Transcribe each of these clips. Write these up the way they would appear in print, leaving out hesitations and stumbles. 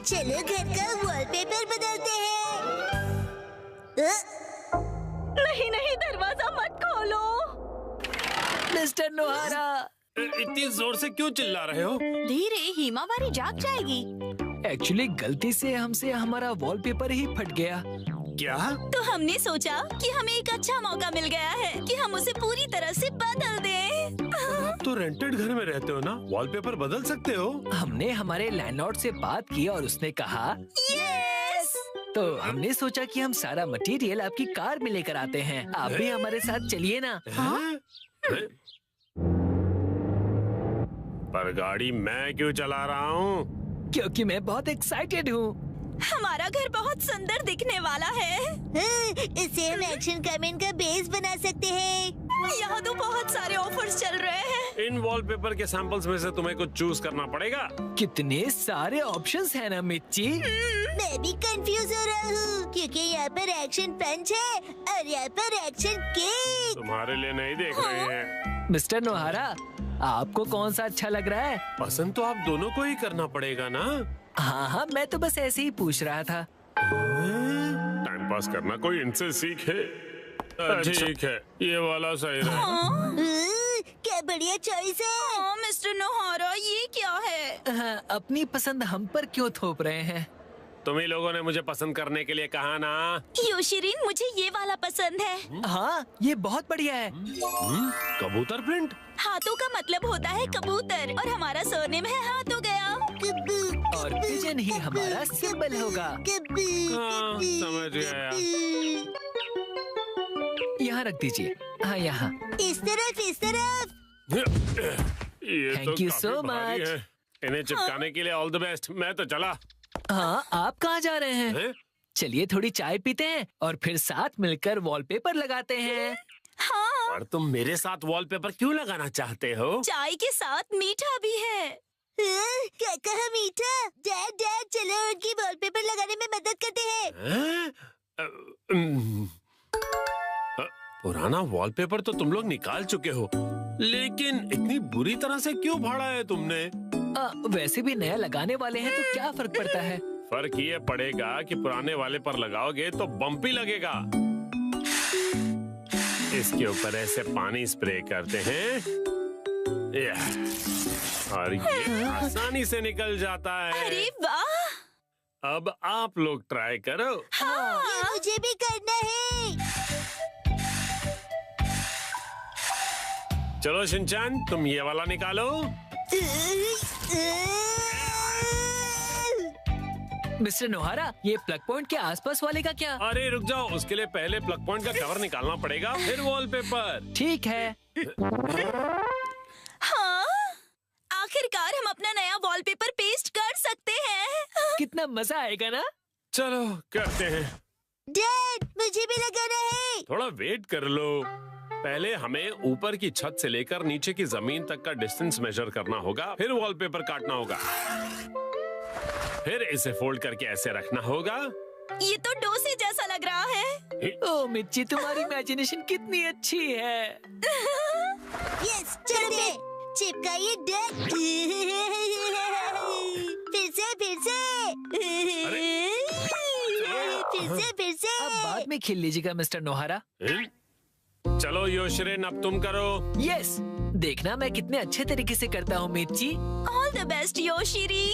चलो घर का वॉलपेपर बदलते हैं। नहीं नहीं, दरवाजा मत खोलो। मिस्टर नोहारा, इतनी जोर से क्यों चिल्ला रहे हो? धीरे, हिमावारी जाग जाएगी। एक्चुअली गलती से हमसे हमारा वॉलपेपर ही फट गया। क्या? तो हमने सोचा कि हमें एक अच्छा मौका मिल गया है कि हम उसे पूरी तरह से बदल दें। आप तो रेंटेड घर में रहते हो ना, वॉलपेपर बदल सकते हो। हमने हमारे लैंडलॉर्ड से बात की और उसने कहा यस! तो हमने सोचा कि हम सारा मटेरियल आपकी कार में लेकर आते हैं। आप भी हमारे साथ चलिए ना। हैं? पर गाड़ी मैं क्यों चला रहा हूँ? क्योंकि मैं बहुत एक्साइटेड हूँ। हमारा घर बहुत सुंदर दिखने वाला है। इसे हम एक्शन कमेंट का बेस बना सकते हैं। यहाँ तो बहुत सारे ऑफर्स चल रहे हैं। इन वॉलपेपर के सैंपल्स में से तुम्हें कुछ चूज करना पड़ेगा। कितने सारे ऑप्शंस हैं ना मिर्ची। मैं भी कंफ्यूज हो रहा हूँ क्योंकि यहाँ पर एक्शन पंच है और यहाँ पर एक्शन केक। तुम्हारे लिए नहीं देख रहे हैं। मिस्टर नोहारा, आपको कौन सा अच्छा लग रहा है? पसंद तो आप दोनों को ही करना पड़ेगा ना। हाँ हाँ, मैं तो बस ऐसे ही पूछ रहा था। टाइम पास करना कोई इनसे सीखे। ठीक है, ये वाला सही रहेगा। क्या बढ़िया चॉइस है। हाँ, मिस्टर नोहारा, ये क्या है? हाँ, अपनी पसंद हम पर क्यों थोप रहे हैं? तुम ही लोगों ने मुझे पसंद करने के लिए कहा ना। योशिरीन, मुझे ये वाला पसंद है। हाँ, ये बहुत बढ़िया है। कबूतर प्रिंट। हाथों का मतलब होता है कबूतर और हमारा सरनेम है हाथ हो गया। और पिजन ही हमारा सिंबल होगा। हाँ, समझ गया। यहाँ रख दीजिए। हाँ, यहाँ। इस तरफ इस तरफ। ये Thank तो you काफी so भारी much. है। इन्हें चिपकाने के लिए ऑल द बेस्ट। मैं तो चला। हाँ, आप कहाँ जा रहे हैं? हैं? चलिए थोड़ी चाय पीते हैं और फिर साथ मिलकर वॉलपेपर लगाते हैं। हाँ, और तुम मेरे साथ वॉलपेपर क्यों लगाना चाहते हो? चाय के साथ मीठा भी है। क्या कहा मीठा? डैड डैड चलो उनकी वॉलपेपर लगाने में मदद करते हैं। हैं? पुराना वॉलपेपर तो तुम लोग निकाल चुके हो, लेकिन इतनी बुरी तरह से क्यों फाड़ा है तुमने? वैसे भी नया लगाने वाले हैं तो क्या फर्क पड़ता है? फर्क ये पड़ेगा कि पुराने वाले पर लगाओगे तो बम्पी लगेगा। इसके ऊपर ऐसे पानी स्प्रे करते हैं और ये आसानी से निकल जाता है। अरे वाह! अब आप लोग ट्राई करो। ये मुझे भी करना है। चलो शिनचैन, तुम ये वाला निकालो। मिस्टर नोहारा, ये प्लग पॉइंट के आसपास वाले का क्या? अरे रुक जाओ, उसके लिए पहले प्लग पॉइंट का कवर निकालना पड़ेगा, फिर वॉलपेपर। ठीक है। हाँ, आखिरकार हम अपना नया वॉलपेपर पेस्ट कर सकते हैं। कितना मजा आएगा ना? चलो करते हैं। डैड मुझे भी लगाना है। थोड़ा वेट कर लो। पहले हमें ऊपर की छत से लेकर नीचे की जमीन तक का डिस्टेंस मेजर करना होगा, फिर वॉलपेपर काटना होगा, फिर इसे फोल्ड करके ऐसे रखना होगा। ये तो डोसे जैसा लग रहा है। ओ मिर्ची, तुम्हारी इमेजिनेशन कितनी अच्छी है। यस, चलो चिपकाइए डैड। फिर से फिर से। अब बाद में खेल लीजिएगा मिस्टर नोहारा। चलो योशिरिन, अब तुम करो। यस, देखना मैं कितने अच्छे तरीके से करता हूँ मिर्ची। All the best Yoshiri.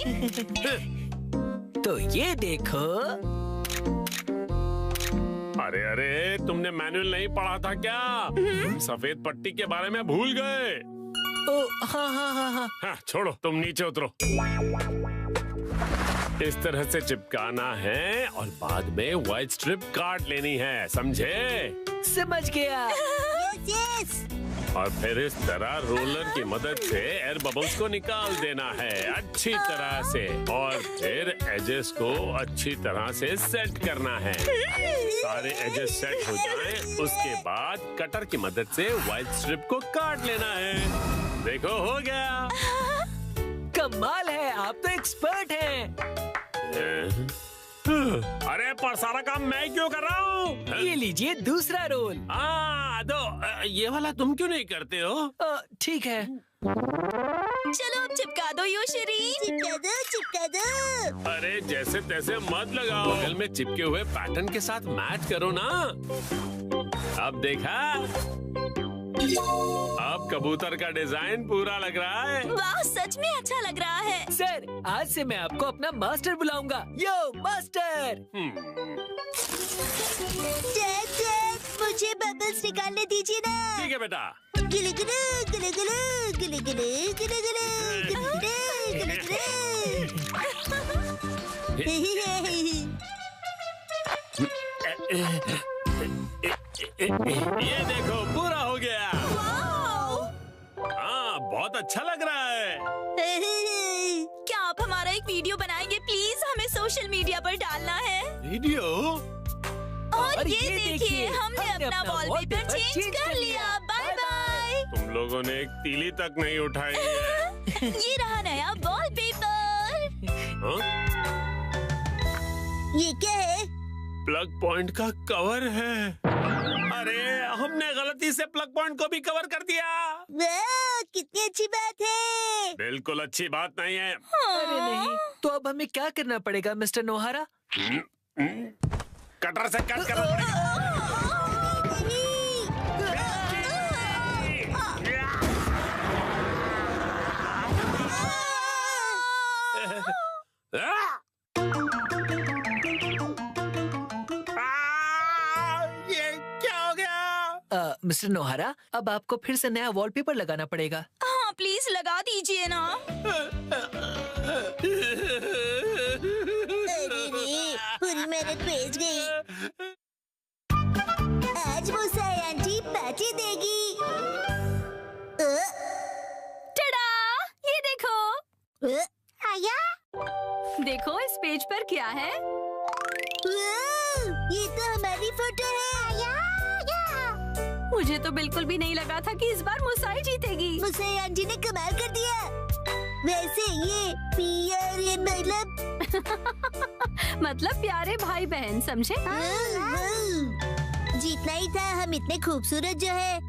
तो ये देखो। अरे अरे, तुमने मैनुअल नहीं पढ़ा था क्या? तुम सफेद पट्टी के बारे में भूल गए। ओ हाँ हाँ हाँ हाँ। हाँ, छोड़ो, तुम नीचे उतरो। इस तरह से चिपकाना है और बाद में व्हाइट स्ट्रिप काट लेनी है, समझे? समझ गया। यस। और फिर इस तरह रोलर की मदद से एयर बबल्स को निकाल देना है अच्छी तरह से, और फिर एजेस को अच्छी तरह से सेट करना है। सारे एजेस सेट हो जाएं, उसके बाद कटर की मदद से व्हाइट स्ट्रिप को काट लेना है। देखो, हो गया। कमाल है, आप तो एक्सपर्ट हैं। अरे पर सारा काम मैं क्यों कर रहा हूँ? ये लीजिए दूसरा रोल। ये वाला तुम क्यों नहीं करते हो? ठीक है। चलो अब चिपका दो योशरी। चिपका दो, चिपका दो। अरे जैसे तैसे मत लगाओ, बगल में चिपके हुए पैटर्न के साथ मैच करो ना। अब देखा, अब कबूतर का डिजाइन पूरा लग रहा है। वाह, सच में अच्छा लग रहा है। सर, आज से मैं आपको अपना मास्टर बुलाऊंगा। यो मास्टर। डैड, डैड, मुझे बबल्स निकालने दीजिए ना। ठीक है बेटा। गिले गिले गिले गिले गिले गिले गिले गिले गिले गिले। ये देखो, पूरा हो गया। हाँ, बहुत अच्छा लग रहा है। क्या आप हमारा एक वीडियो बनाएंगे प्लीज? हमें सोशल मीडिया पर डालना है। वीडियो? और ये देखिए, हमने अपना वॉलपेपर चेंज कर लिया। Bye bye. तुम लोगों ने एक तीली तक नहीं उठाई है। ये रहा नया वॉलपेपर। हाँ? ये क्या है? प्लग पॉइंट का कवर है। अरे, हमने गलती से प्लग पॉइंट को भी कवर कर दिया। वाह, कितनी अच्छी बात है। बिल्कुल अच्छी बात नहीं है। अरे नहीं, तो अब हमें क्या करना पड़ेगा मिस्टर नोहारा? कटर से कट करना पड़ेगा। ये क्या हो गया? मिस्टर नोहारा, अब आपको फिर से नया वॉलपेपर लगाना पड़ेगा। हाँ, प्लीज लगा दीजिए ना। अरे रे, पूरी मेहनत बेच गई। आज मुसाई आंटी पार्टी देगी। टड़ा, ये देखो। आया? देखो इस पेज पर क्या है। वाह, ये तो हमारी फोटो है। आया? मुझे तो बिल्कुल भी नहीं लगा था कि इस बार मुसाई जीतेगी। मुसाई आंटी ने कमाल कर दिया। वैसे ये PRA मतलब प्यारे भाई बहन, समझे? जीतना ही था, हम इतने खूबसूरत जो है।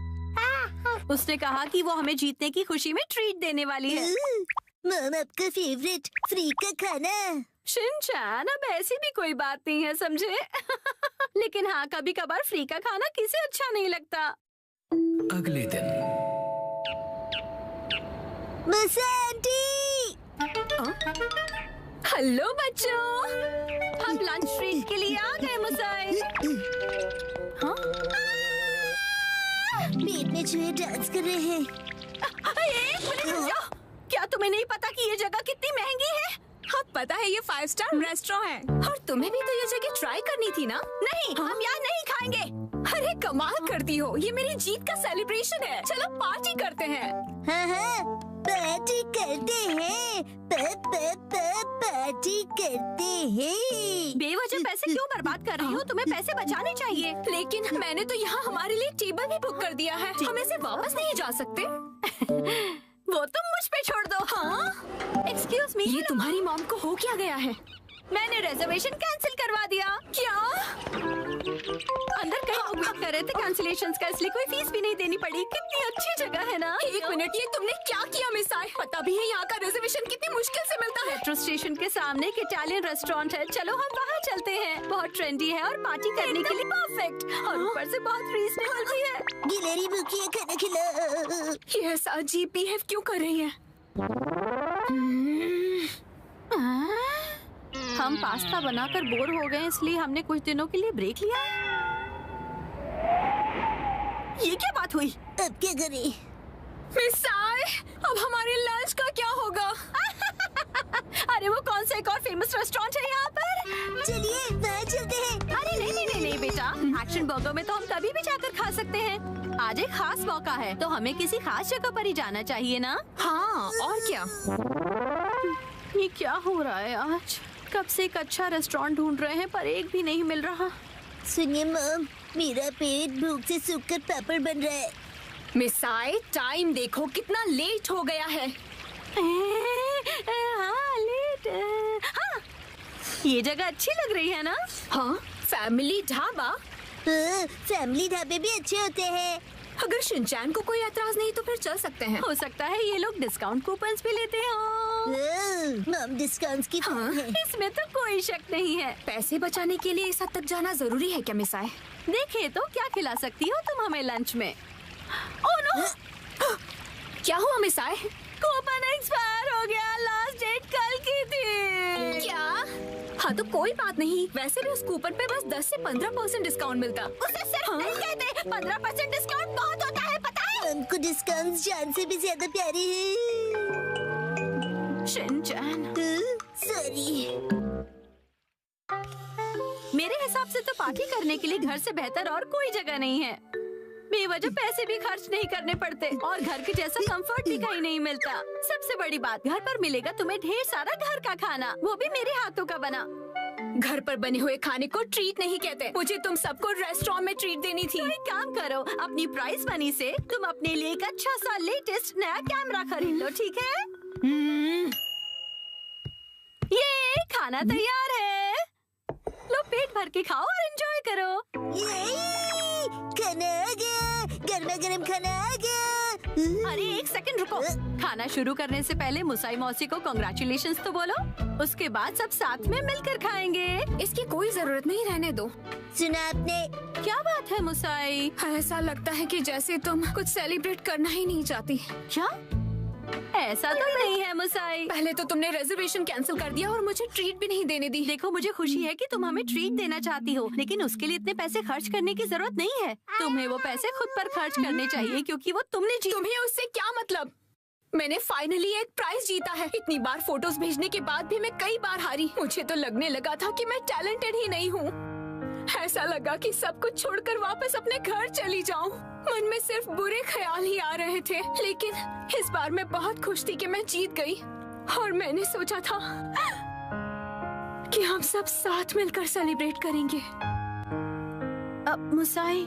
उसने कहा कि वो हमें जीतने की खुशी में ट्रीट देने वाली है। मम, आपका फेवरेट फ्री का खाना। शिनचैन, अब ऐसी भी कोई बात नहीं है, समझे? लेकिन हाँ, कभी कभार फ्री का खाना किसे अच्छा नहीं लगता। अगले दिन। मुसा आंटी। हेलो बच्चों, हम लंच ट्रीट के लिए आ गए मुसाई। हाँ? पेट में चूहे डांस कर रहे हैं। एक मिनट रुक जाओ। क्या तुम्हें नहीं पता कि ये जगह कितनी महंगी है? हाँ, पता है, ये 5 स्टार रेस्टोरेंट है। और तुम्हें भी तो ये जगह ट्राई करनी थी ना? नहीं, हम यहाँ नहीं खाएंगे। अरे कमाल करती हो, ये मेरी जीत का सेलिब्रेशन है। चलो पार्टी करते हैं। हाँ हाँ, पार्टी करते हैं। पार्टी करते हैं। बेवजह पैसे क्यों बर्बाद कर रही हो? तुम्हें पैसे बचाने चाहिए। लेकिन मैंने तो यहाँ हमारे लिए टेबल भी बुक कर दिया है। हम इसे वापस नहीं जा सकते। वो तुम मुझ पे छोड़ दो। हाँ? एक्सक्यूज मी, ये तुम्हारी मॉम को हो क्या गया है? मैंने रिजर्वेशन कैंसिल करवा दिया। क्या? अंदर कहीं लोग वेट कर रहे थे कैंसिलेशंस का, इसलिए कोई फीस भी नहीं देनी पड़ी। कितनी अच्छी जगह है ना? एक मिनट, ये तुमने क्या किया मिसाई? पता भी है यहाँ का रिजर्वेशन कितनी मुश्किल से मिलता है। मेट्रो स्टेशन के सामने एक इटालियन रेस्टोरेंट है। चलो हम वहाँ चलते हैं। बहुत ट्रेंडी है और पार्टी करने के लिए परफेक्ट, और ऊपर से बहुत रीजनेबल भी है। गिलहरी भूखी है, खाना खिला। ये ऐसा अजीब बिहेव क्यों कर रही है? हम पास्ता बनाकर बोर हो गए, इसलिए हमने कुछ दिनों के लिए ब्रेक लिया है। ये क्या बात हुई? अब क्या करें? मिसाई, अब हमारे लंच का क्या होगा? अरे वो कौन सा एक और फेमस रेस्टोरेंट है यहाँ पर? चलिए वहाँ चलते हैं। अरे नहीं नहीं नहीं नहीं बेटा, एक्शन बर्गर में तो हम कभी भी जाकर खा सकते हैं। आज एक खास मौका है, तो हमें किसी खास जगह पर ही जाना चाहिए ना? हाँ, और क्या? ये क्या हो रहा है आज? कब से एक अच्छा रेस्टोरेंट ढूंढ रहे हैं, पर एक भी नहीं मिल रहा। सुनिए मॉम, मेरा पेट भूख से सूखकर पापड़ बन रहा है। मिसाई, टाइम देखो, कितना लेट हो गया है। हाँ, लेट। हाँ, ये जगह अच्छी लग रही है ना? हाँ, फैमिली ढाबा। फैमिली ढाबे भी अच्छे होते हैं। अगर शिनचैन को कोई एतराज नहीं तो फिर चल सकते हैं। हो सकता है ये लोग डिस्काउंट कूपन्स भी लेते हो। मम डिस्काउंट्स की हाँ, है। इसमें तो कोई शक नहीं है। पैसे बचाने के लिए इस हद तक जाना जरूरी है क्या मिसाए? देखे तो क्या खिला सकती हो तुम हमें लंच में? Oh no! क्या हुआ मिसाए? कूपन एक्सपायर हो गया। लास्ट डेट कल की थी। क्या? हाँ तो कोई बात नहीं। वैसे भी उस कूपन पे बस 10 से 15% डिस्काउंट मिलता। उसे सिर्फ नहीं कहते 15% डिस्काउंट बहुत होता है, पता है? हमको डिस्काउंट जान से भी ज्यादा प्यारे हैं। Shinchan, sorry. मेरे हिसाब से तो पार्टी करने के लिए घर से बेहतर और कोई जगह नहीं है। बेवजह पैसे भी खर्च नहीं करने पड़ते और घर के जैसा कंफर्ट भी कहीं नहीं मिलता। सबसे बड़ी बात, घर पर मिलेगा तुम्हें ढेर सारा घर का खाना, वो भी मेरे हाथों का बना। घर पर बने हुए खाने को ट्रीट नहीं कहते। मुझे तुम सबको रेस्टोरेंट में ट्रीट देनी थी। तो एक काम करो, अपनी प्राइस मनी से तुम अपने लिए एक अच्छा सा लेटेस्ट नया कैमरा खरीद लो, ठीक है? ये खाना तैयार है, लो पेट भर के खाओ और एंजॉय करो। खाना आ गया, गर्मा गर्म खाना आ गया। अरे एक सेकंड रुको। खाना शुरू करने से पहले मुसाई मौसी को कांग्रेचुलेशंस तो बोलो, उसके बाद सब साथ में मिलकर खाएंगे। इसकी कोई जरूरत नहीं, रहने दो। सुना आपने? क्या बात है मुसाई? ऐसा लगता है कि जैसे तुम कुछ सेलिब्रेट करना ही नहीं चाहती। क्या? ऐसा तो नहीं है मुसाई। पहले तो तुमने रिजर्वेशन कैंसिल कर दिया और मुझे ट्रीट भी नहीं देने दी। देखो मुझे खुशी है कि तुम हमें ट्रीट देना चाहती हो, लेकिन उसके लिए इतने पैसे खर्च करने की जरूरत नहीं है। तुम्हें वो पैसे खुद पर खर्च करने चाहिए क्योंकि वो तुमने तुम्हें उससे क्या मतलब? मैंने फाइनली एक प्राइज जीता है। इतनी बार फोटोज भेजने के बाद भी मैं कई बार हारी। मुझे तो लगने लगा था कि मैं टैलेंटेड ही नहीं हूँ। ऐसा लगा कि सब कुछ छोड़कर वापस अपने घर चली जाऊं। मन में सिर्फ बुरे ख्याल ही आ रहे थे, लेकिन इस बार मैं बहुत खुश थी कि मैं जीत गई और मैंने सोचा था कि हम सब साथ मिलकर सेलिब्रेट करेंगे। अब मुसाई,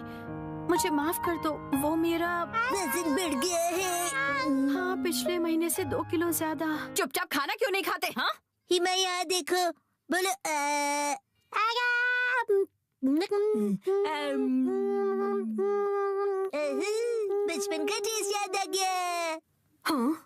मुझे माफ कर दो, वो मेरा वजन बढ़ गया है। हाँ, पिछले महीने से 2 किलो ज्यादा। चुपचाप खाना क्यों नहीं खाते? हाँ, हिमा यहाँ देखो, बोलो बचपन का टेस्ट याद आ गया। हाँ?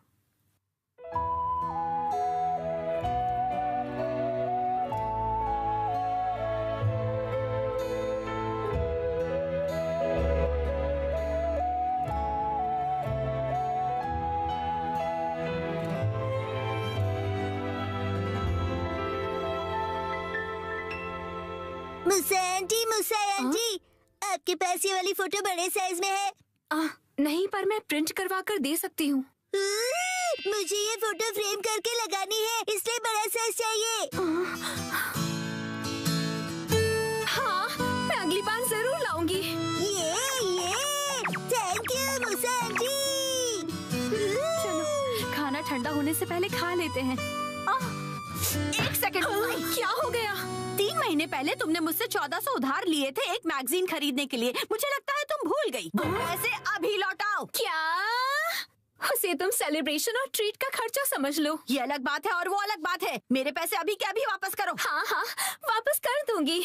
मुसा आंटी, आपके पास ये वाली फोटो बड़े साइज में है? नहीं, पर मैं प्रिंट करवा कर दे सकती हूँ। मुझे ये फोटो फ्रेम करके लगानी है, इसलिए बड़ा साइज चाहिए। हाँ, मैं अगली बार जरूर लाऊंगी। ये थैंक यू मुसा आंटी। चलो, खाना ठंडा होने से पहले खा लेते हैं। एक सेकंड, क्या हो गया? 3 महीने पहले तुमने मुझसे 1400 उधार लिए थे एक मैगजीन खरीदने के लिए। मुझे लगता है तुम भूल गई। पैसे अभी लौटाओ। क्या? उसे तुम सेलिब्रेशन और ट्रीट का खर्चा समझ लो। ये अलग बात है और वो अलग बात है। मेरे पैसे अभी के अभी वापस करो। हाँ, वापस कर दूंगी।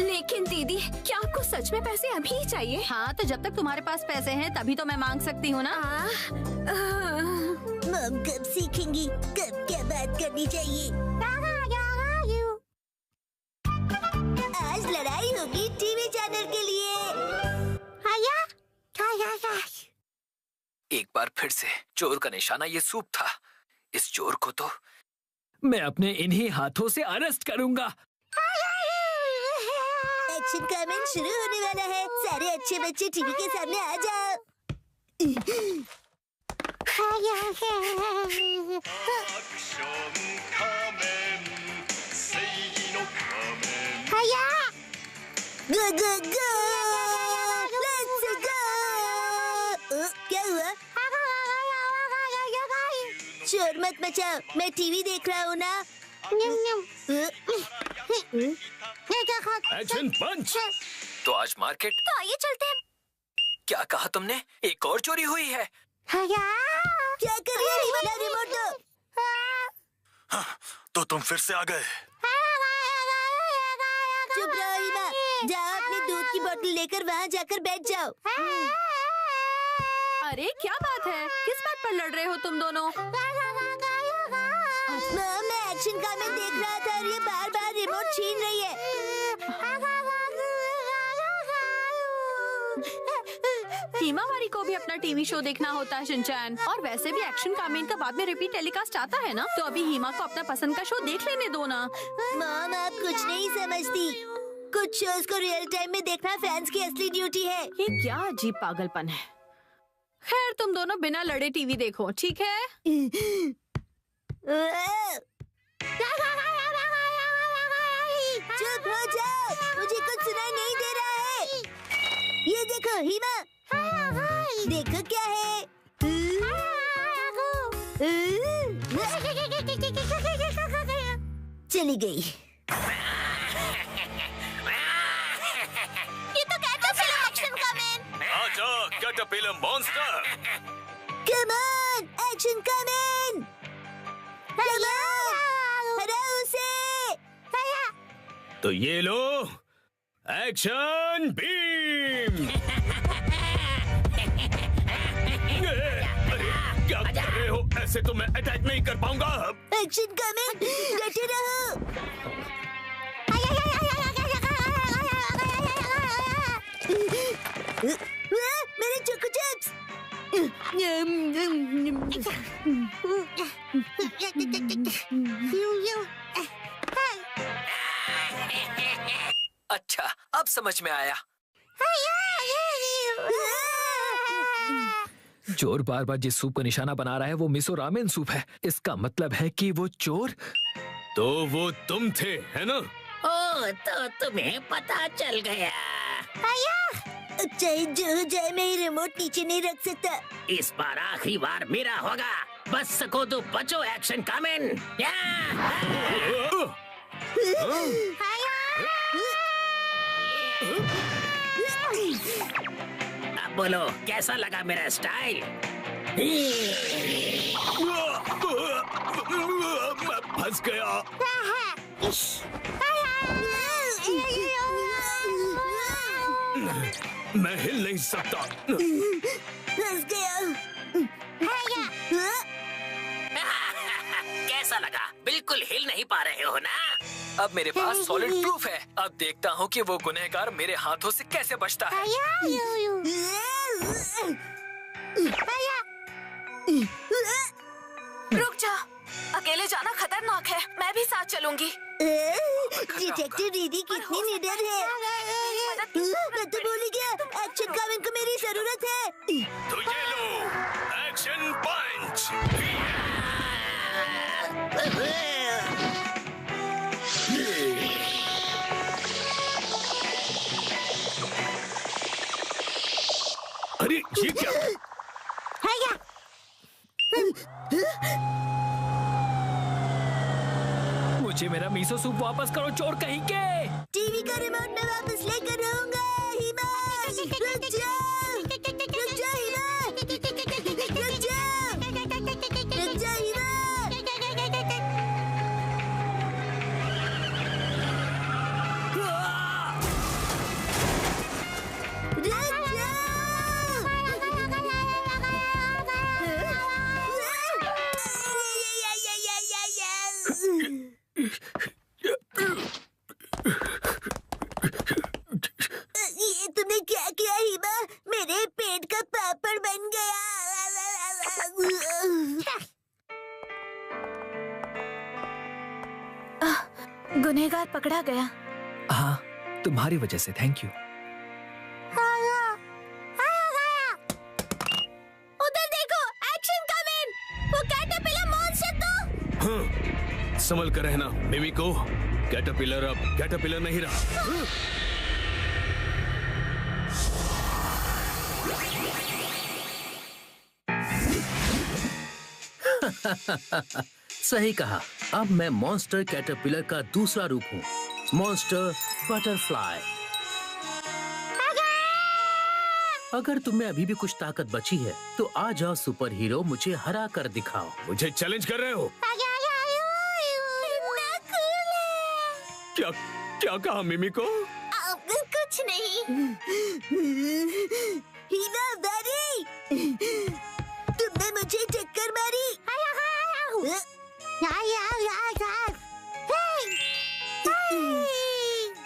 लेकिन दीदी, क्या आपको सच में पैसे अभी ही चाहिए? हाँ, तो जब तक तुम्हारे पास पैसे हैं तभी तो मैं मांग सकती हूँ ना। मम कब सीखेंगी कब क्या बात करनी चाहिए? आज लड़ाई होगी टीवी चैनल के लिए। एक बार फिर से चोर का निशाना ये सूप था। इस चोर को तो मैं अपने इन्हीं हाथों से अरेस्ट करूंगा। एक्शन कमेंट शुरू होने वाला है। सारे अच्छे बच्चे टीवी के सामने आ जाओ। Go go go! Let's go! क्या हुआ? शोर मत मचाओ, मैं टीवी देख रहा हूँ ना। एक्शन पंच। तो आज मार्केट, तो आइए चलते हैं। क्या कहा तुमने? एक और चोरी हुई है? क्या कर रही है? रीमा, रिमोट दो। तो तुम फिर से आ गए। चुप रहो रीमा, जाओ अपनी दूध की बोतल लेकर वहाँ जाकर बैठ जाओ। अरे क्या बात है, किस बात पर लड़ रहे हो तुम दोनों? मैं एक्शन कमेंट देख रहा था और ये बार-बार रिमोट छीन रही है। हिमावारी को भी अपना टीवी शो देखना होता है शिनचैन, और वैसे भी एक्शन कामेन का बाद में रिपीट टेलीकास्ट आता है ना, तो अभी हिमा को अपना पसंद का शो देख लेने दो ना। मॉम आप कुछ नहीं समझती, कुछ शोज को रियल टाइम में देखना फैंस की असली ड्यूटी है। ये क्या अजीब पागलपन है। खैर तुम दोनों बिना लड़े टीवी देखो, ठीक है? चुप हो जाओ, मुझे कुछ सुनाई नहीं दे रहा है। ये देखो हिमा, देखो क्या है। चली गई। ये तो कैटरपिलर एक्शन कमेन। आजा caterpillar monster. Come on action कमेन, कम ऑन, हराओ उसे। तो ये लो एक्शन बीम। अरे क्या कर रहे हो? ऐसे तो मैं अटैक नहीं कर पाऊंगा। एक्शन कमेन, डटे रहो। मेरे चोको चिप्स। अच्छा, अब समझ में आया। चोर बार बार जिस सूप का निशाना बना रहा है वो मिसो रामेन सूप है। इसका मतलब है कि वो चोर तो वो तुम थे, है ना? ओ, तो तुम्हें पता चल गया। चाहे जो हो जाए, मैं ये रिमोट नीचे नहीं रख सकता। इस बार आखिरी बार मेरा होगा। बच सको तो बचो एक्शन कामेन। अब बोलो कैसा लगा मेरा स्टाइल? मैं फंस गया। मैं हिल नहीं सकता। फंस गया। कैसा लगा? बिल्कुल हिल नहीं पा रहे हो ना? अब मेरे पास सॉलिड प्रूफ है। अब देखता हूँ कि वो गुनहगार मेरे हाथों से कैसे बचता है। रुक जा, अकेले जाना खतरनाक है। मैं भी साथ चलूंगी। डिटेक्टिव दीदी कितनी निडर है। मैं तो भूल ही गया, एक्शन कमेन को मेरी जरूरत है। तो ये लो एक्शन पंच। अरे ये क्या? मुझे मेरा मिसो सूप वापस करो, चोर कहीं के। टीवी का रिमोट मैं वापस लेकर आऊंगा। हिमा, रुक जाओ, रुक जाओ हिमा, रुक जाओ, रुक जाओ हिमा। ये तुमने क्या किया हिमा? मेरे पेट का पापड़ बन गया। गुनहगार पकड़ा गया। हाँ, तुम्हारी वजह से। Thank you. उधर देखो, एक्शन कमेन, वो कैटरपिलर मॉन्स्टर तो। हाँ, संभल कर रहना मिमिको। कैटरपिलर अब कैटरपिलर नहीं रहा। सही कहा। अब मैं मॉन्स्टर कैटरपिलर का दूसरा रूप हूँ, मॉन्स्टर बटरफ्लाई। अगर तुम्हें अभी भी कुछ ताकत बची है तो आ जाओ सुपर हीरो, मुझे हरा कर दिखाओ। मुझे चैलेंज कर रहे हो? क्या क्या कहा मिमिको? कुछ कुछ नहीं। हीना बैरी, तुमने मुझे टक्कर मारी।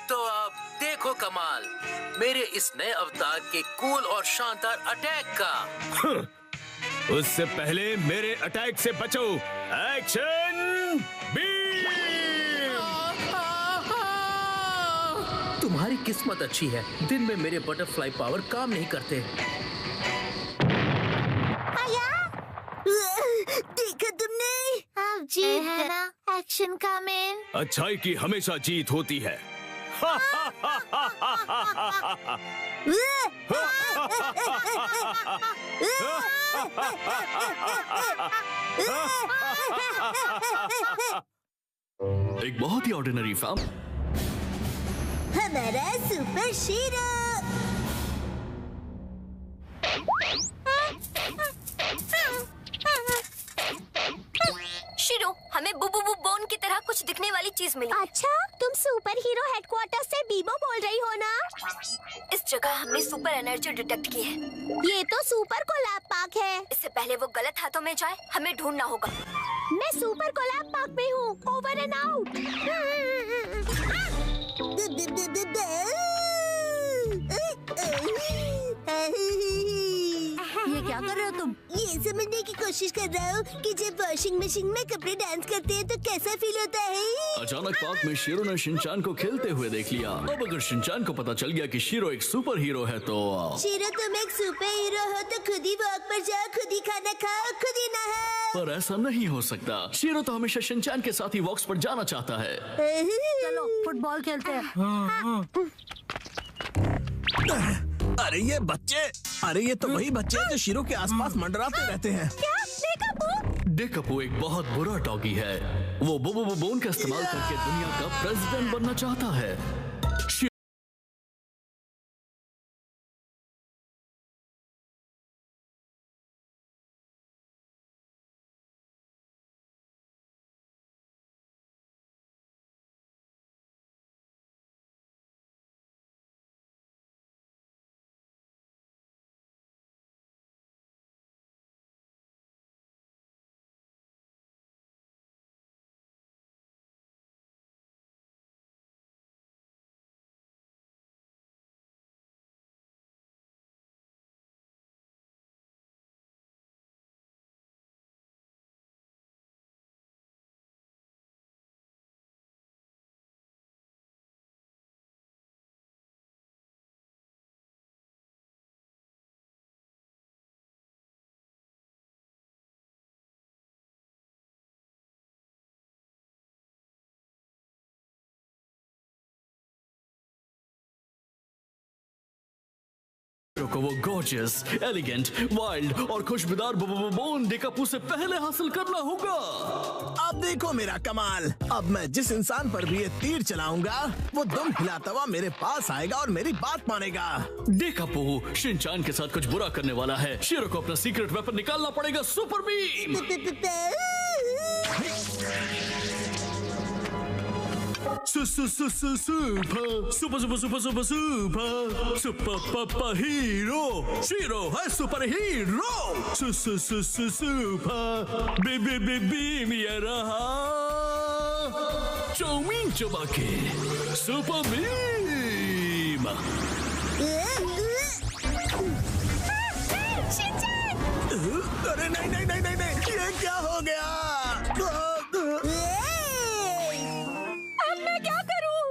तो अब देखो कमाल मेरे इस नए अवतार के कूल और शानदार अटैक का। उससे पहले मेरे अटैक से बचो। Action beam! तुम्हारी किस्मत अच्छी है, दिन में मेरे बटरफ्लाई पावर काम नहीं करते। देखा तुमने? आप जीत है ना। एक्शन कमेन। अच्छाई की हमेशा जीत होती है। एक बहुत ही ऑर्डिनरी फार्म। हमारा सुपर शीरो। शिरो, हमें बुबू बोन की तरह कुछ दिखने वाली चीज मिली। अच्छा, तुम सुपर हीरो हेडक्वार्टर से बीबो बोल रही हो ना? इस जगह हमने सुपर एनर्जी डिटेक्ट की है। ये तो सुपर कोलैब पार्क है। इससे पहले वो गलत हाथों में जाए, हमें ढूंढना होगा। मैं सुपर कोलैब पार्क में हूँ। Over and out. ये क्या कर रहे हो तुम? ये समझने की कोशिश कर रहा हूँ कि जब वॉशिंग मशीन में कपड़े डांस करते हैं तो कैसा फील होता है। अचानक पार्क में शीरो ने शिनचान को खेलते हुए देख लिया। अब अगर शिनचान को पता चल गया कि शीरो एक सुपर हीरो है तो शीरो, तुम एक सुपर हीरो हो तो खुद ही वॉक पर जाओ, खुद ही खाना खाओ, खुद ही नहाओ। पर ऐसा नहीं हो सकता। शीरो तो हमेशा शिनचान के साथ ही वॉक्स पर जाना चाहता है। चलो फुटबॉल खेलते हैं। अरे ये बच्चे, अरे ये तो वही बच्चे हैं जो शीरो के आसपास मंडराते रहते हैं। डेकापू एक बहुत बुरा डॉगी है। वो बुबू बोन का इस्तेमाल करके दुनिया का प्रेसिडेंट बनना चाहता है। को वो गॉर्जियस, एलिगेंट, वाइल्ड और खुशबूदार बुबू बोन डेकापू से पहले हासिल करना होगा। अब देखो मेरा कमाल। अब मैं जिस इंसान पर भी ये तीर चलाऊंगा वो दम हिलाता हुआ मेरे पास आएगा और मेरी बात मानेगा। डेकापू शिनचान के साथ कुछ बुरा करने वाला है। शीरो को अपना सीक्रेट वेपन निकालना पड़ेगा, super beam. Super hero shero है सुपर हीरो। सुपर बीम ये रहा चाउमीन चबा के सुपर बीम। अरे नहीं नहीं नहीं नहीं नहीं, ये क्या हो गया?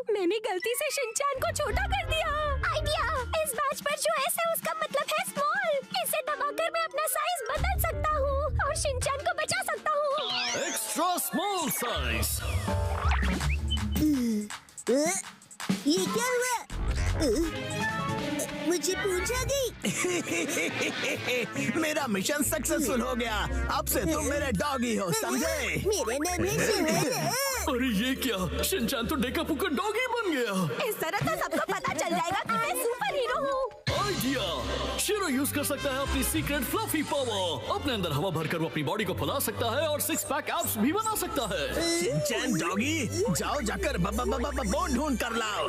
मैंने गलती से शिनचान को छोटा कर दिया। आइडिया, इस बैच पर जो एस है उसका मतलब है स्मॉल। इसे दबाकर मैं अपना साइज बदल सकता हूँ और शिनचान को बचा सकता हूँ। Extra small size. ये क्या हुआ? मुझे पूछा गई। मेरा मिशन सक्सेसफुल हो गया। अब से तुम मेरे डॉगी हो, समझे? मेरा नाम है शिनचान। अरे ये क्या, शिनचान तो डेकापू का डॉगी बन गया। इस तरह तो सबको पता चल जाएगा कि मैं सुपर हीरो हूँ। आइडिया, शिरो यूज कर सकता है अपनी सीक्रेट फ्लफी पावर। अपने अंदर हवा भरकर वो अपनी बॉडी को फुला सकता है और 6 पैक एब्स भी बना सकता है। शिनचैन डॉगी, जाओ जाकर बोन ढूंढ कर लाओ।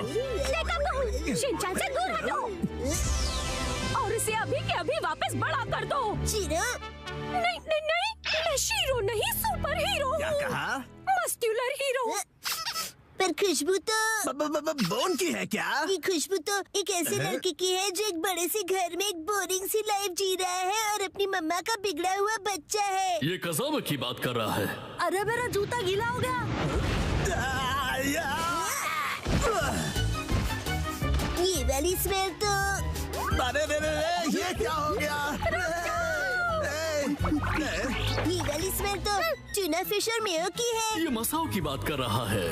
शिनचैन से दूर हटो और इसे अभी के अभी वापस बड़ा कर दो। शिरो, नहीं नहीं नहीं, मैं शीरो नहीं, सुपर हीरो। क्या कहा? Muscular hero. पर खुशबू तो बोन की है क्या? ये खुशबू तो एक ऐसे लड़के की है जो एक बड़े से घर में एक बोरिंग सी लाइफ जी रहा है और अपनी मम्मा का बिगड़ा हुआ बच्चा है। ये कज़ामा की बात कर रहा है। अरे मेरा जूता गीला हो गया। ये वाली स्मेल तो अरे ये क्या हो गया? ये वाली स्मेल तो टूना फिश और मेयो की है। ये मसाओ की बात कर रहा है।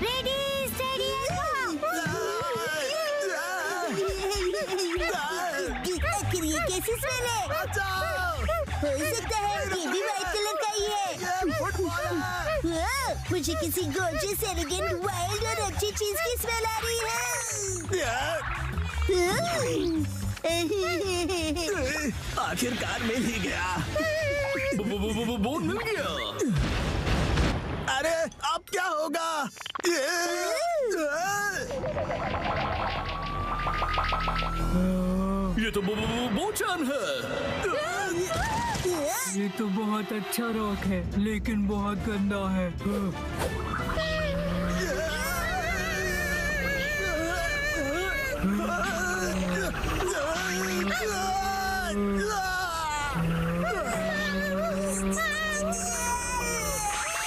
रेडी स्टेडी आखिर ये कैसी स्मेल है? हो सकता है ये भी व्हाइट कलर का ही है। मुझे किसी गॉर्जियस, एलिगेंट, वाइल्ड और अच्छी चीज की स्मेल आ रही है। आखिरकार मिल ही गया। बोन मिल गया। अरे अब क्या होगा? ये तो बोचान है। ये तो बहुत अच्छा रॉक है लेकिन बहुत गंदा है।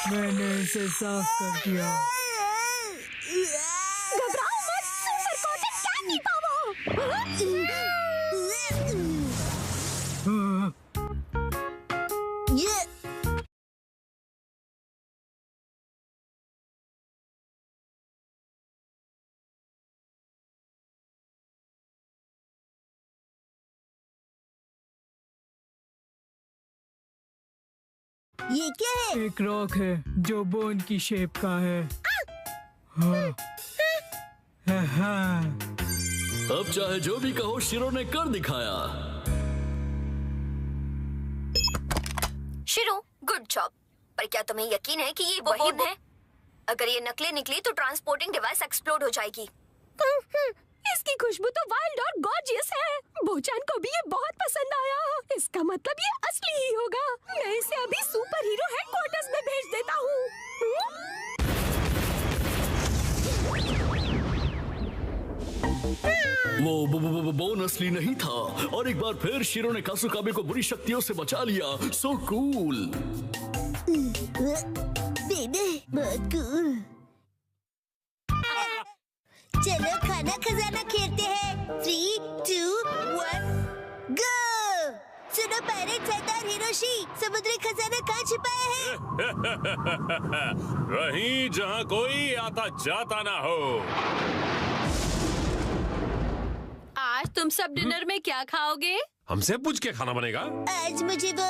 मैंने इसे साफ कर दिया। घबराओ मत, सुपर कोटेड कैंडी पावर। ये क्या है? एक रॉक है जो बोन की शेप का है। हाँ। अब चाहे जो भी कहो, शिरो ने कर दिखाया। शिरो, गुड जॉब। पर क्या तुम्हें यकीन है कि ये वही है? अगर ये नकली निकली तो ट्रांसपोर्टिंग डिवाइस एक्सप्लोड हो जाएगी। इसकी खुशबू तो वाइल्ड और गॉर्जियस है। बोचान को भी ये बहुत पसंद आया। इसका मतलब ये असली ही होगा। मैं इसे अभी सुपर हीरो हेडक्वार्टर्स में भेज देता हूँ। वो बोन असली नहीं था और एक बार फिर शिरो ने कासुकाबे को बुरी शक्तियों से बचा लिया। So cool. बेबी, बहुत कूल। चलो खाना खजाना खेलते हैं। 3, 2, 1, गो। सुनो पायरेट सरदार हिरोशी, समुद्री खजाना कहाँ छिपाया है? वहीं जहाँ कोई आता जाता ना हो। आज तुम सब डिनर में क्या खाओगे? हमसे पूछ के खाना बनेगा। आज मुझे वो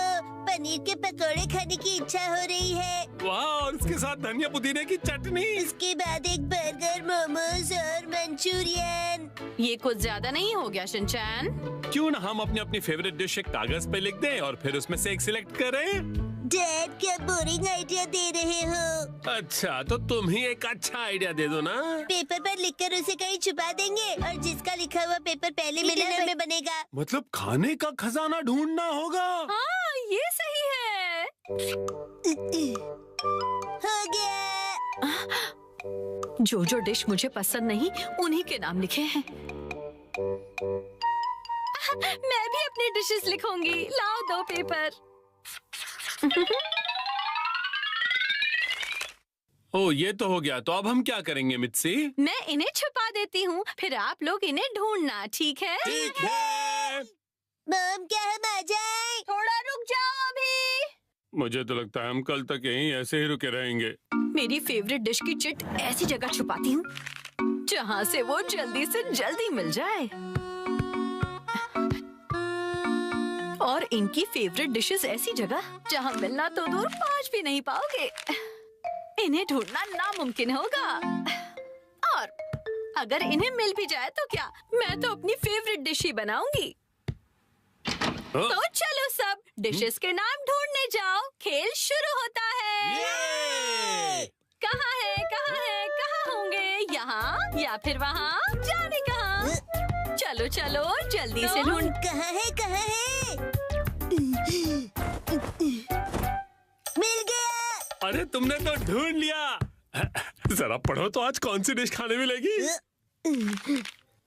पनीर के पकौड़े खाने की इच्छा हो रही है। वाह, और उसके साथ धनिया पुदीने की चटनी। उसके बाद एक बर्गर, मोमोज और मंचूरियन। ये कुछ ज्यादा नहीं हो गया शिनचैन? क्यों ना हम अपनी अपनी फेवरेट डिश एक कागज पे लिख दें और फिर उसमें से एक सिलेक्ट करें। डैड, क्या बोरिंग आइडिया दे रहे हो? अच्छा, तो तुम ही एक अच्छा आइडिया दे दो ना। पेपर पर लिखकर उसे कहीं छुपा देंगे और जिसका लिखा हुआ पेपर पहले डिनर में बनेगा। मतलब खाने का खजाना ढूंढना होगा। हाँ, ये सही है। हो गया। जो जो डिश मुझे पसंद नहीं उन्हीं के नाम लिखे हैं। मैं भी अपनी डिशेस लिखूंगी। लाओ 2 पेपर। ओ, ये तो हो गया। तो अब हम क्या करेंगे मित्सी? मैं इन्हें छुपा देती हूँ, फिर आप लोग इन्हें ढूंढना। ठीक है? ठीक है। मॉम, क्या हम आ जाएं? थोड़ा रुक जाओ अभी। मुझे तो लगता है हम कल तक यहीं ऐसे ही रुके रहेंगे। मेरी फेवरेट डिश की चिट ऐसी जगह छुपाती हूँ जहाँ से वो जल्दी से जल्दी मिल जाए। और इनकी फेवरेट डिशेस ऐसी जगह जहाँ मिलना तो दूर पहुँच भी नहीं पाओगे। इन्हें ढूंढना नामुमकिन होगा। अगर इन्हें मिल भी जाए तो क्या, मैं तो अपनी फेवरेट डिश ही बनाऊंगी। तो चलो सब डिशेस के नाम ढूंढने जाओ, खेल शुरू होता है। कहाँ है, कहाँ है, कहाँ होंगे, यहाँ या फिर वहाँ, जाने कहाँ। चलो चलो जल्दी से ढूंढ। कहाँ है, कहाँ है? मिल गया। अरे तुमने तो ढूंढ लिया। जरा पढ़ो तो आज कौन सी डिश खाने मिलेगी?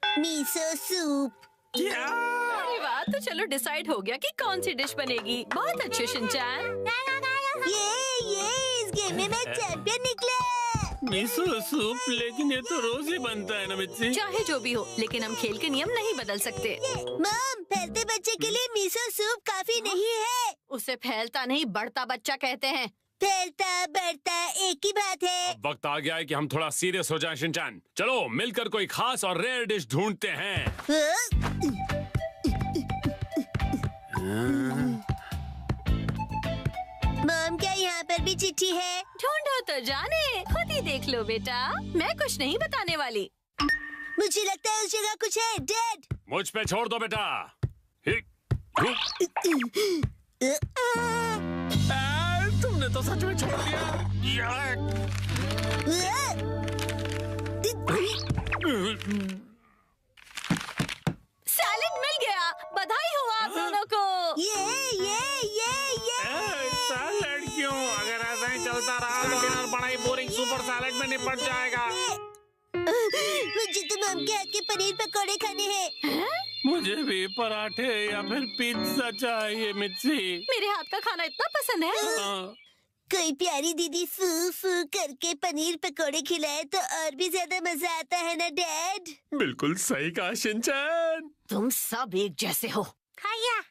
Miso soup. अरे वाह, तो चलो डिसाइड हो गया कि कौन सी डिश बनेगी। बहुत अच्छे शिनचैन। ये इस गेम में मैं चैंपियन निकला। मिसो सूप, लेकिन ये तो रोज ही बनता है ना मिर्ची। चाहे जो भी हो, लेकिन हम खेल के नियम नहीं बदल सकते। मॉम, फैलते बच्चे के लिए मिसो सूप काफी नहीं है। उसे फैलता नहीं बढ़ता बच्चा कहते हैं। फैलता बढ़ता एक ही बात है। अब वक्त आ गया है कि हम थोड़ा सीरियस हो जाएं शिनचैन। चलो मिलकर कोई खास और रेयर डिश ढूंढते हैं। मॉम, क्या यहाँ पर भी चिट्ठी है? ढूंढो तो जाने, खुद ही देख लो बेटा, मैं कुछ नहीं बताने वाली। मुझे लगता है उस जगह कुछ है। डैड, मुझ पे छोड़ दो बेटा। तुमने तो सच में छोड़ दिया। सैलेड मिल गया, बधाई हो आप दोनों को। ये सैलेड क्यों? अगर ऐसा ही चलता रहा तो डिनर बड़ा ही बोरिंग सुपर सैलेड में निपट जाएगा। मुझे तो मॉम के हाथ के पनीर पकौड़े खाने हैं। मुझे भी पराठे या फिर पिज्जा चाहिए मिर्ची। मेरे हाथ का खाना इतना पसंद है। कोई प्यारी दीदी फू फू करके पनीर पकौड़े खिलाए तो और भी ज्यादा मजा आता है ना डैड? बिल्कुल सही कहा शिनचैन। तुम सब एक जैसे हो। खाया।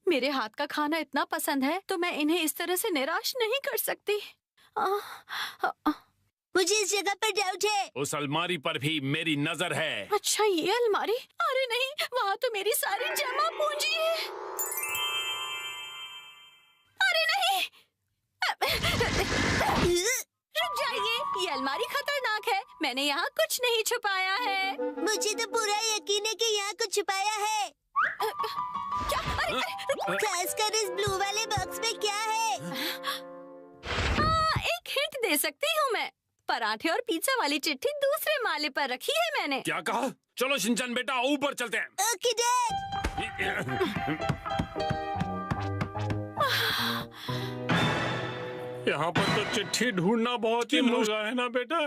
मेरे हाथ का खाना इतना पसंद है तो मैं इन्हें इस तरह से निराश नहीं कर सकती। मुझे इस जगह पर डाउट है। उस अलमारी पर भी मेरी नजर है। अच्छा, ये अलमारी? अरे नहीं, वहाँ तो मेरी सारी जमा पूंजी है। अरे नहीं, रुक जाइए, ये अलमारी खतरनाक है। मैंने यहाँ कुछ नहीं छुपाया है। मुझे तो पूरा यकीन है कि यहाँ कुछ छुपाया है। क्या? अरे खासकर इस ब्लू वाले बॉक्स में क्या है? एक हिंट दे सकती हूँ मैं। पराठे और पिज्जा वाली चिट्ठी दूसरे माले पर रखी है मैंने। क्या कहा? चलो शिनचैन बेटा, ऊपर चलते हैं। Okay dad. यहाँ पर तो चिट्ठी ढूंढना बहुत ही मुश्किल है ना बेटा।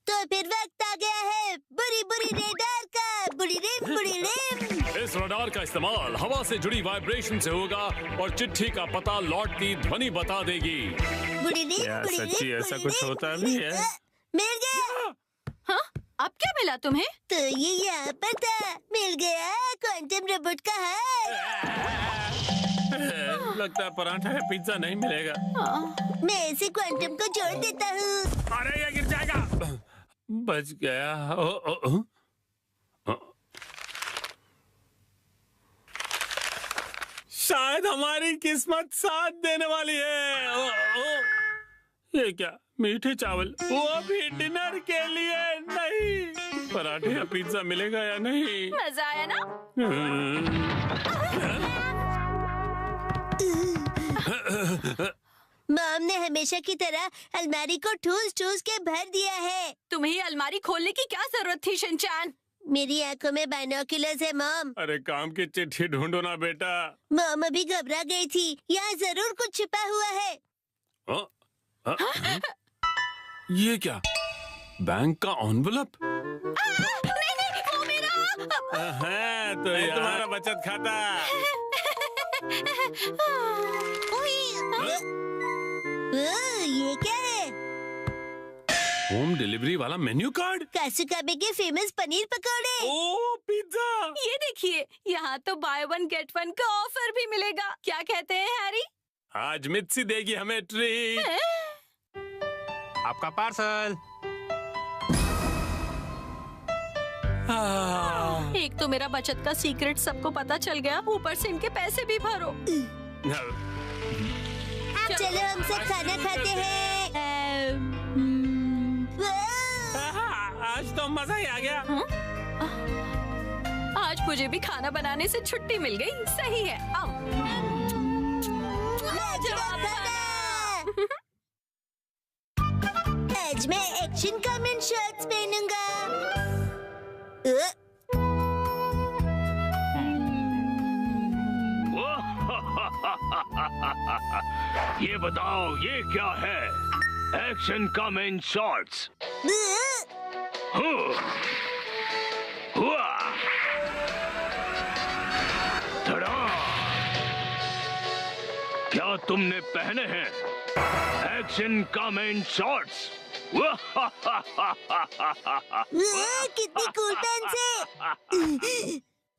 तो फिर वक्त आ गया है बुरी बुरी रेडार का। बुरी रिम। इस रडार का इस्तेमाल हवा से जुड़ी वाइब्रेशन से होगा और चिट्ठी का पता लौटती ध्वनि बता देगी। बुरी रिम। सच्ची ऐसा कुछ होता भी है? मिल गया। हाँ, अब क्या मिला तुम्हें? तो ये यहाँ पर था। मिल गया क्वांटम रोबोट का हार। लगता है पराठा या पिज्जा नहीं मिलेगा। मैं इसे क्वांटम को जोड़ देता हूँ। अरे ये गिर जाएगा। बच गया। शायद हमारी किस्मत साथ देने वाली है। ये क्या? मीठे चावल, वो भी डिनर के लिए नहीं। पराठे या पिज्जा मिलेगा या नहीं? मजा आया ना? मॉम ने हमेशा की तरह अलमारी को ठूस के भर दिया है। तुम्हें अलमारी खोलने की क्या जरूरत थी शिनचैन? मेरी आंखों में बाइनोक्यूलर्स है मॉम। अरे काम की चिट्ठी ढूंढो ना बेटा। मॉम अभी घबरा गई थी। यहाँ जरूर कुछ छिपा हुआ है। ये क्या? बैंक का एनवेलप? नहीं, वो मेरा है तो ये तुम्हारा बचत खाता। ये क्या है? होम डिलीवरी वाला मेन्यू कार्ड। कासुकाबे के फेमस पनीर पकौड़े। ओ पिज्जा। ये देखिए, यहाँ तो बाय वन गेट वन का ऑफर भी मिलेगा। क्या कहते हैं हैरी? आज मित्सी देगी हमें ट्रीट। आपका पार्सल। एक तो मेरा बचत का सीक्रेट सबको पता चल गया, ऊपर से इनके पैसे भी भरो। चलो हम सब खाना खाते हैं। आज तो मजा ही आ गया। आज मुझे भी खाना बनाने से छुट्टी मिल गई। सही है। आओ। आज मैं एक्शन कमेंट शर्ट्स पहनूंगा। ये बताओ ये क्या है? Action comment shorts. क्या तुमने पहने हैं एक्शन कमेंट शॉर्ट्स? कितनी कूल पेंस है।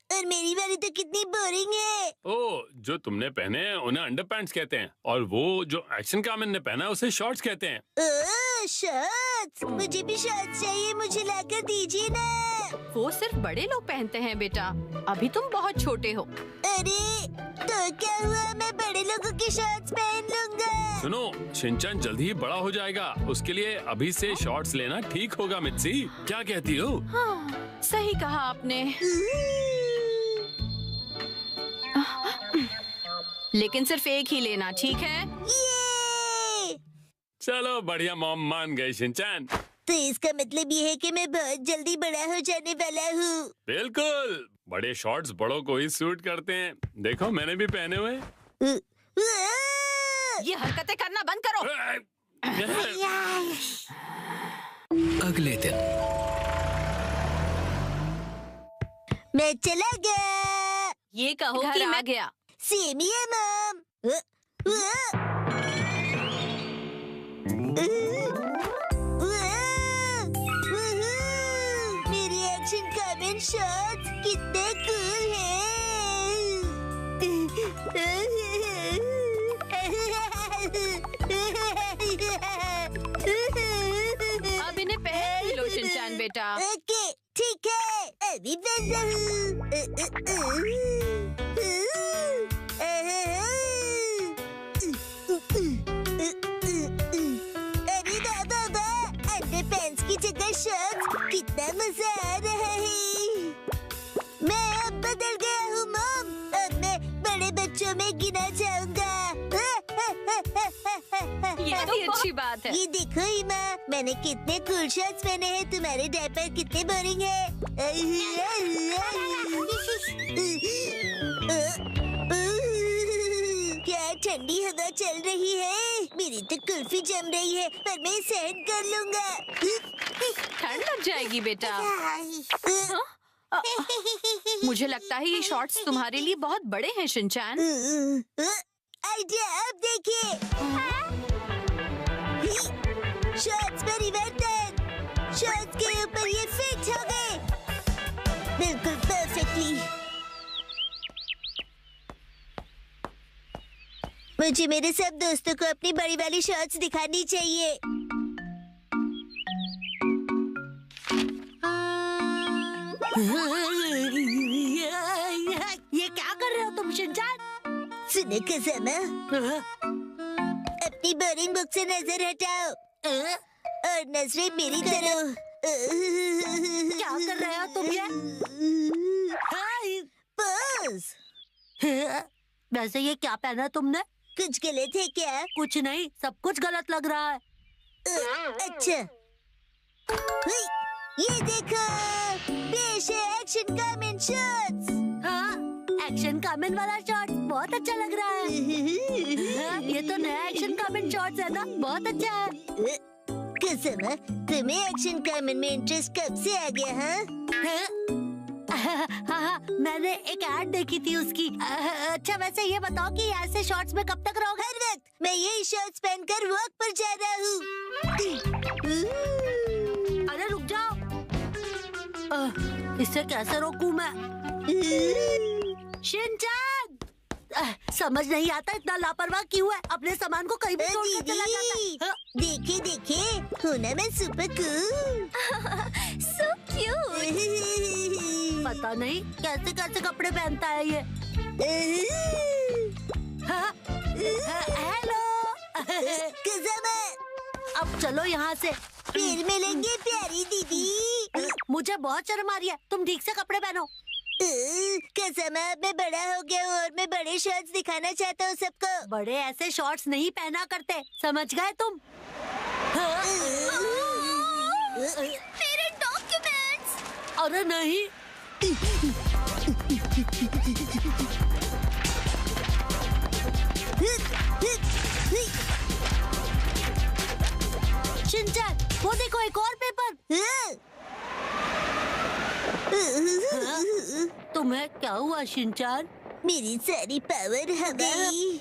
और मेरी वाली तो कितनी बोरिंग है। ओ, जो तुमने पहने हैं उन्हें अंडरपैंट्स कहते हैं और वो जो एक्शन कामन ने पहना है उसे शॉर्ट्स कहते हैं। शॉर्ट्स, मुझे भी शॉर्ट्स चाहिए, मुझे लाकर दीजिए ना। वो सिर्फ बड़े लोग पहनते हैं बेटा, अभी तुम बहुत छोटे हो। अरे तो क्या हुआ, मैं बड़े लोगों की शॉर्ट्स पहन लूंगा। सुनो, शिनचैन जल्दी ही बड़ा हो जाएगा, उसके लिए अभी से शॉर्ट्स लेना ठीक होगा। मित्सी, क्या कहती हो? हाँ, सही कहा आपने। लेकिन सिर्फ एक ही लेना, ठीक है? ये! चलो बढ़िया, मॉम मान गई शिनचैन। तो इसका मतलब ये है कि मैं बहुत जल्दी बड़ा हो जाने वाला हूँ। बिल्कुल, बड़े शॉर्ट्स बड़ों को ही सूट करते हैं। देखो मैंने भी पहने हुए। ये हरकतें करना बंद करो। अगले दिन मैं चला गया। ये कहो कि मैं गया। सेम ही है मॉम। मेरी एक्शन कमेंट शॉट्स कितने कूल हैं। अब इन्हें पहन लो शिनचैन बेटा। ओके ठीक है, अभी पहन रहा अरे बाबा, अंडरपैंट्स की जगह शॉर्ट्स, कितना मजा आ रहा है। मैं अब बदल गया हूँ मॉम, अब मैं बड़े बच्चों में गिना जाऊंगा। ये तो अच्छी बात है। ये देखो ईमा, मैंने कितने कूल शॉर्ट्स पहने हैं, तुम्हारे डायपर कितने बोरिंग है। क्या ठंडी हवा चल रही है, मेरी तो कुल्फी जम रही है, पर मैं सहन कर लूंगा। ठंड लग जाएगी बेटा। मुझे लगता है ये शॉर्ट्स तुम्हारे लिए बहुत बड़े हैं शिनचैन। आइडिया, अब देखिए। शॉर्ट्स परिवर्तन, शॉर्ट्स के ऊपर ये फिट हो गए बिल्कुल परफेक्टली। मुझे मेरे सब दोस्तों को अपनी बड़ी वाली शॉर्ट्स दिखानी चाहिए। ये क्या कर रहे हो तुम शिनचैन? सुनो कज़ामा, अपनी बोरिंग बुक से नजर हटाओ और नजरें मेरी तरफ। क्या कर रहे हो तुम ये? बस। वैसे ये क्या पहना तुमने? कुछ गलत है क्या? कुछ नहीं, सब कुछ गलत लग रहा है। अच्छा, ये देखो, पेश है एक्शन कमेंट शॉट्स। हाँ, एक्शन कमेंट वाला शॉट्स बहुत अच्छा लग रहा है। ये तो नया एक्शन कमेंट शॉट्स है ना, बहुत अच्छा है। कज़ामा, तुम्हें एक्शन कमेंट में इंटरेस्ट कब से आ गया? हाँ, मैंने एक ऐड देखी थी उसकी। अच्छा वैसे ये बताओ कि ऐसे शॉर्ट्स में कब तक रहोगे? हर वक्त। मैं यही शॉर्ट्स पहनकर वॉक पर जा रहा हूँ। अरे रुक जाओ, इसे कैसे रोकूं मैं? शिनचैन, समझ नहीं आता इतना लापरवाह क्यों है, अपने सामान को कहीं भी छोड़कर चला जाता है। देखिए देखिए, हूँ ना मैं सुपर कूल। So cute. पता नहीं कैसे कैसे कपड़े पहनता है ये। हेलो कज़ामा, अब चलो यहाँ से। फिर मिलेंगे प्यारी दीदी। मुझे बहुत शर्म आ रही है, तुम ठीक से कपड़े पहनो। कसम है, मैं बड़ा हो गया हूँ और मैं बड़े शॉर्ट्स दिखाना चाहता हूँ सबको। बड़े ऐसे शॉर्ट्स नहीं पहना करते, समझ गए तुम? मेरे डॉक्यूमेंट्स। अरे नहीं। शिनचैन, वो देखो एक और पेपर। तुम्हें क्या हुआ शिनचैन? मेरी सारी पावर हो गई।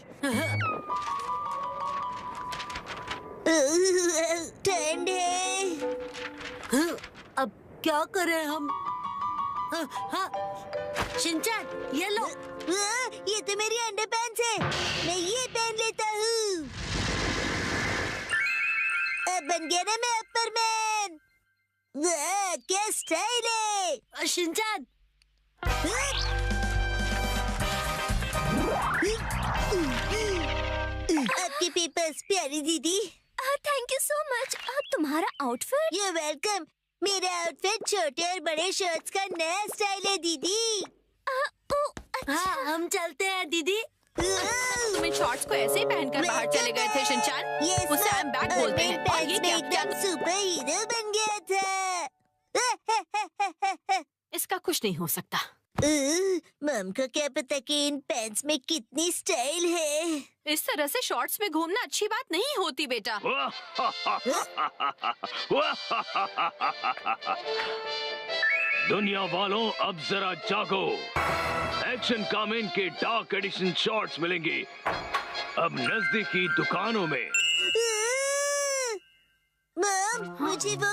ठंड है। अब क्या करें हम? हाँ, शिनचैन ये लो। ये तो मेरी अंडरपैंट्स है, मैं ये पहन लेता हूँ। अब बन गया ना मैं अपर-मैन। क्या स्टाइल है। शिनचैन आपके पेपर्स प्यारी दीदी। Thank you so much. तुम्हारा आउटफिट। You welcome. मेरा आउटफिट छोटे और बड़े शर्ट्स का नया स्टाइल है दीदी। हाँ, हम चलते हैं दीदी। तुम इन शॉर्ट्स को ऐसे ही पहनकर बाहर चले गए थे शिनचैन? उसे आई एम बैक बोलते हैं। और ये क्या सुपर हीरो बन गया था। इसका कुछ नहीं हो सकता। मम को क्या पता कि इन पैंट्स में कितनी स्टाइल है। इस तरह से शॉर्ट्स में घूमना अच्छी बात नहीं होती बेटा। दुनिया वालों, अब जरा जागो। एक्शन कामेन के डार्क एडिशन शॉर्ट्स मिलेंगे अब नजदीकी दुकानों में। मम, मुझे वो